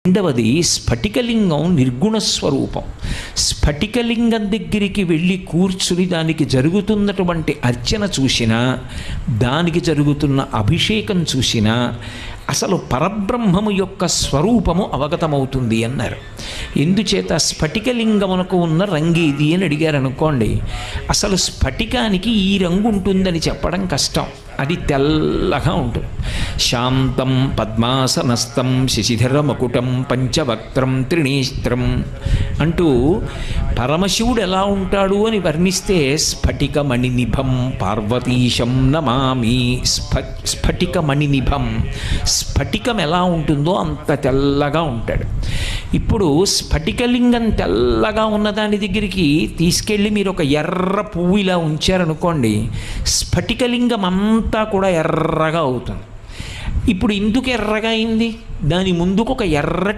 రెండవది స్ఫటికలింగం నిర్గుణ స్వరూపం. స్ఫటికలింగం దగ్గరికి వెళ్ళి కూర్చుని దానికి జరుగుతున్నటువంటి అర్చన చూసినా, దానికి జరుగుతున్న అభిషేకం చూసినా అసలు పరబ్రహ్మము యొక్క స్వరూపము అవగతమవుతుంది అన్నారు. ఎందుచేత స్ఫటికలింగమునకు ఉన్న రంగు ఇది అని అడిగారు అనుకోండి, అసలు స్ఫటికానికి ఈ రంగు ఉంటుందని చెప్పడం కష్టం. అది తెల్లగా ఉంటుంది. శాంతం పద్మాసనస్థం శశిధర మకుటం పంచవక్త్రం త్రినేత్రం అంటూ పరమశివుడు ఎలా ఉంటాడు అని వర్ణిస్తే స్ఫటికమణినిభం పార్వతీశం నమామి. స్ఫటికమణినిభం, స్ఫటికం ఎలా ఉంటుందో అంత తెల్లగా ఉంటాడు. ఇప్పుడు స్ఫటికలింగం తెల్లగా ఉన్నదాని దగ్గరికి తీసుకెళ్ళి మీరు ఒక ఎర్ర పువ్వు ఇలా ఉంచారనుకోండి, స్ఫటికలింగం అంతా కూడా ఎర్రగా అవుతుంది. ఇప్పుడు ఎందుకు ఎర్రగా అయింది? దాని ముందుకు ఒక ఎర్రటి